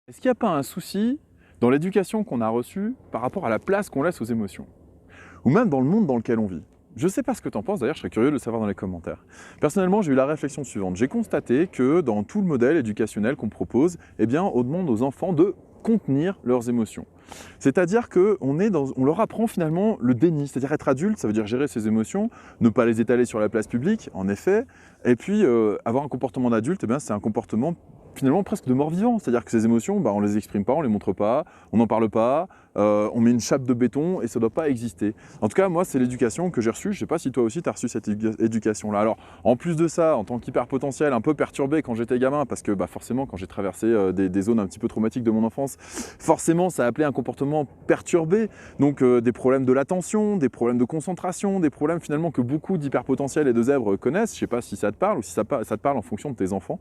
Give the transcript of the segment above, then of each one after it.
Est-ce qu'il n'y a pas un souci dans l'éducation qu'on a reçue par rapport à la place qu'on laisse aux émotions? Ou même dans le monde dans lequel on vit? Je ne sais pas ce que tu en penses, d'ailleurs je serais curieux de le savoir dans les commentaires. Personnellement, j'ai eu la réflexion suivante. J'ai constaté que dans tout le modèle éducationnel qu'on propose, eh bien, on demande aux enfants de contenir leurs émotions. C'est-à-dire on leur apprend finalement le déni, c'est-à-dire être adulte, ça veut dire gérer ses émotions, ne pas les étaler sur la place publique, en effet, et puis avoir un comportement d'adulte, eh bien, c'est un comportement finalement presque de mort-vivant, c'est-à-dire que ces émotions, on ne les exprime pas, on ne les montre pas, on n'en parle pas, on met une chape de béton et ça ne doit pas exister. En tout cas, moi, c'est l'éducation que j'ai reçue. Je ne sais pas si toi aussi, tu as reçu cette éducation-là. Alors, en plus de ça, en tant qu'hyperpotentiel, un peu perturbé quand j'étais gamin, parce que forcément, quand j'ai traversé des zones un petit peu traumatiques de mon enfance, forcément, ça a appelé un comportement perturbé. Donc, des problèmes de l'attention, des problèmes de concentration, des problèmes finalement que beaucoup d'hyperpotentiels et de zèbres connaissent. Je ne sais pas si ça te parle ou si ça te parle en fonction de tes enfants.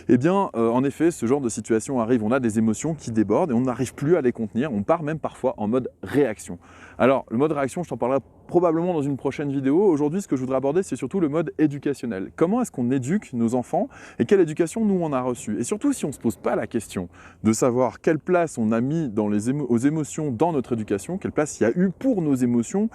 Eh bien, en effet, ce genre de situation arrive. On a des émotions qui débordent et on n'arrive plus à les contenir. On part même parfois en mode réaction. Alors, le mode réaction, je t'en parlerai probablement dans une prochaine vidéo. Aujourd'hui, ce que je voudrais aborder, c'est surtout le mode éducationnel. Comment est-ce qu'on éduque nos enfants et quelle éducation nous on a reçue? Et surtout, si on ne se pose pas la question de savoir quelle place on a mis aux émotions dans notre éducation, quelle place il y a eu pour nos émotions,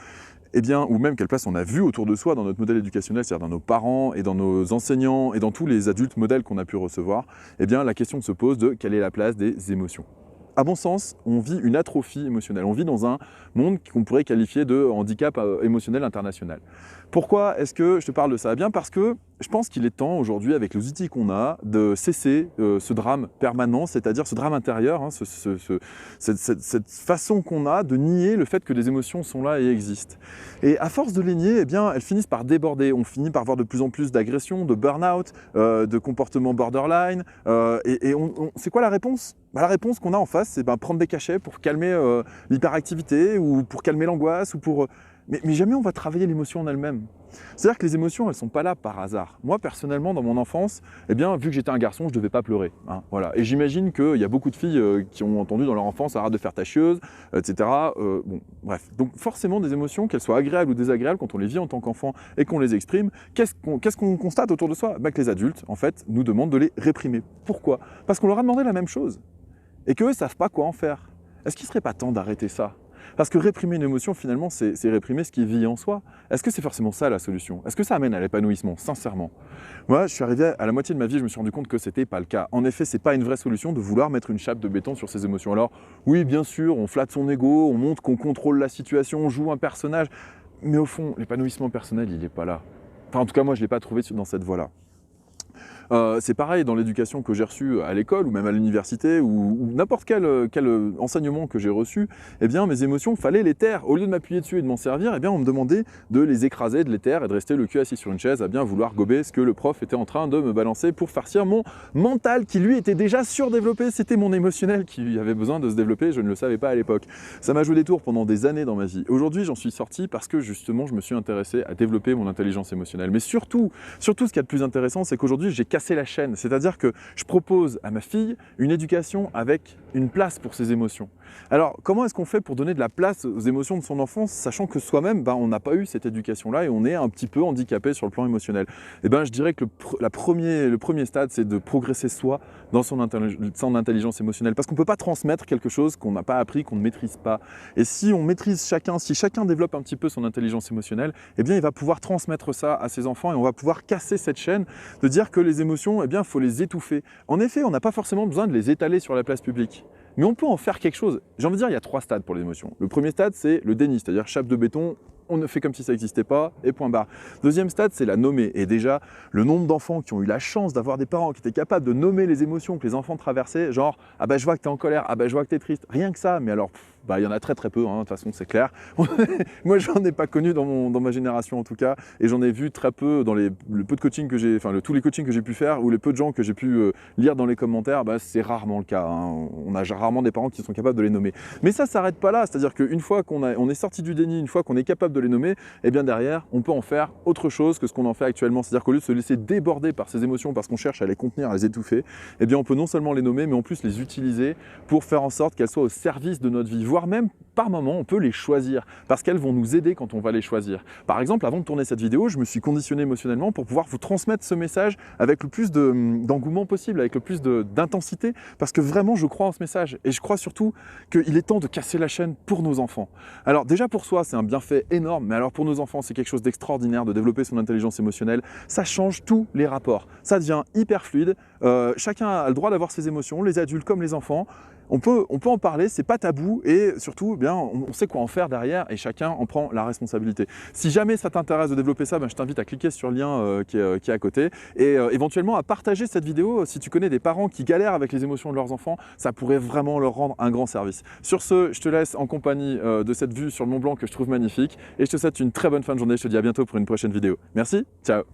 eh bien, ou même quelle place on a vu autour de soi dans notre modèle éducationnel, c'est-à-dire dans nos parents et dans nos enseignants et dans tous les adultes modèles qu'on a pu recevoir, eh bien, la question se pose de quelle est la place des émotions. À mon sens, on vit une atrophie émotionnelle. On vit dans un monde qu'on pourrait qualifier de handicap émotionnel international. Pourquoi est-ce que je te parle de ça? Eh bien parce que je pense qu'il est temps aujourd'hui, avec les outils qu'on a, de cesser ce drame permanent, c'est-à-dire ce drame intérieur, hein, cette façon qu'on a de nier le fait que les émotions sont là et existent. Et à force de les nier, eh bien, elles finissent par déborder. On finit par voir de plus en plus d'agressions, de burn-out, de comportements borderline. C'est quoi la réponse? La réponse qu'on a en face, c'est prendre des cachets pour calmer l'hyperactivité ou pour calmer l'angoisse. Mais jamais on va travailler l'émotion en elle-même. C'est-à-dire que les émotions, elles ne sont pas là par hasard. Moi, personnellement, dans mon enfance, eh bien, vu que j'étais un garçon, je ne devais pas pleurer. Hein, voilà. Et j'imagine qu'il y a beaucoup de filles qui ont entendu dans leur enfance « arrête de faire ta chieuse », etc. Bon, bref. Donc forcément, des émotions, qu'elles soient agréables ou désagréables, quand on les vit en tant qu'enfant et qu'on les exprime, qu'est-ce qu'on constate autour de soi? Que les adultes, en fait, nous demandent de les réprimer. Pourquoi? Parce qu'on leur a demandé la même chose. Et qu'eux ne savent pas quoi en faire. Est-ce qu'il ne serait pas temps d'arrêter ça? Parce que réprimer une émotion, finalement, c'est réprimer ce qui vit en soi. Est-ce que c'est forcément ça la solution? Est-ce que ça amène à l'épanouissement, sincèrement? Moi, je suis arrivé à la moitié de ma vie, je me suis rendu compte que ce n'était pas le cas. En effet, ce n'est pas une vraie solution de vouloir mettre une chape de béton sur ses émotions. Alors, oui, bien sûr, on flatte son ego, on montre qu'on contrôle la situation, on joue un personnage. Mais au fond, l'épanouissement personnel, il n'est pas là. Enfin, en tout cas, moi, je ne l'ai pas trouvé dans cette voie-là. C'est pareil dans l'éducation que j'ai reçue à l'école ou même à l'université ou n'importe quel enseignement que j'ai reçu, eh bien mes émotions, fallait les taire. Au lieu de m'appuyer dessus et de m'en servir, eh bien on me demandait de les écraser, de les taire et de rester le cul assis sur une chaise à bien vouloir gober ce que le prof était en train de me balancer pour farcir mon mental qui lui était déjà surdéveloppé. C'était mon émotionnel qui avait besoin de se développer, je ne le savais pas à l'époque. Ça m'a joué des tours pendant des années dans ma vie. Aujourd'hui, j'en suis sorti parce que justement, je me suis intéressé à développer mon intelligence émotionnelle. Mais surtout, ce qu'il y a de plus intéressant, c'est qu'aujourd'hui, j'ai cassé la chaîne. C'est-à-dire que je propose à ma fille une éducation avec une place pour ses émotions. Alors, comment est-ce qu'on fait pour donner de la place aux émotions de son enfance, sachant que soi-même, on n'a pas eu cette éducation-là et on est un petit peu handicapé sur le plan émotionnel? Eh bien, je dirais que le premier stade, c'est de progresser soi dans son intelligence émotionnelle. Parce qu'on ne peut pas transmettre quelque chose qu'on n'a pas appris, qu'on ne maîtrise pas. Et si on maîtrise si chacun développe un petit peu son intelligence émotionnelle, eh bien, il va pouvoir transmettre ça à ses enfants et on va pouvoir casser cette chaîne de dire que les émotions, eh bien, il faut les étouffer. En effet, on n'a pas forcément besoin de les étaler sur la place publique. Mais on peut en faire quelque chose. J'ai envie de dire, il y a 3 stades pour les émotions. Le premier stade, c'est le déni, c'est-à-dire chape de béton, on ne fait comme si ça n'existait pas, et point barre. Deuxième stade, c'est la nommer. Et déjà, le nombre d'enfants qui ont eu la chance d'avoir des parents qui étaient capables de nommer les émotions que les enfants traversaient, genre « ah je vois que tu es en colère, ah je vois que tu es triste », rien que ça, mais alors il y en a très peu, hein, de toute façon c'est clair. Moi j'en ai pas connu dans ma génération en tout cas, et j'en ai vu très peu dans le peu de coaching que j'ai, tous les coachings que j'ai pu faire, ou les peu de gens que j'ai pu lire dans les commentaires, c'est rarement le cas. Hein. On a rarement des parents qui sont capables de les nommer. Mais ça s'arrête pas là, c'est-à-dire qu'une fois on est sorti du déni, une fois qu'on est capable de les nommer, et bien derrière, on peut en faire autre chose que ce qu'on en fait actuellement. C'est-à-dire qu'au lieu de se laisser déborder par ces émotions parce qu'on cherche à les contenir, à les étouffer, eh bien on peut non seulement les nommer, mais en plus les utiliser pour faire en sorte qu'elles soient au service de notre vie. voire même par moment, on peut les choisir parce qu'elles vont nous aider quand on va les choisir. Par exemple, avant de tourner cette vidéo, je me suis conditionné émotionnellement pour pouvoir vous transmettre ce message avec le plus d'engouement possible, avec le plus d'intensité, parce que vraiment, je crois en ce message et je crois surtout qu'il est temps de casser la chaîne pour nos enfants. Alors déjà pour soi, c'est un bienfait énorme, mais alors pour nos enfants, c'est quelque chose d'extraordinaire de développer son intelligence émotionnelle. Ça change tous les rapports. Ça devient hyper fluide. Chacun a le droit d'avoir ses émotions, les adultes comme les enfants. On peut en parler, c'est pas tabou et surtout, bien, on sait quoi en faire derrière et chacun en prend la responsabilité. Si jamais ça t'intéresse de développer ça, ben, je t'invite à cliquer sur le lien qui est à côté et éventuellement à partager cette vidéo si tu connais des parents qui galèrent avec les émotions de leurs enfants, ça pourrait vraiment leur rendre un grand service. Sur ce, je te laisse en compagnie de cette vue sur le Mont Blanc que je trouve magnifique et je te souhaite une très bonne fin de journée. Je te dis à bientôt pour une prochaine vidéo. Merci, ciao!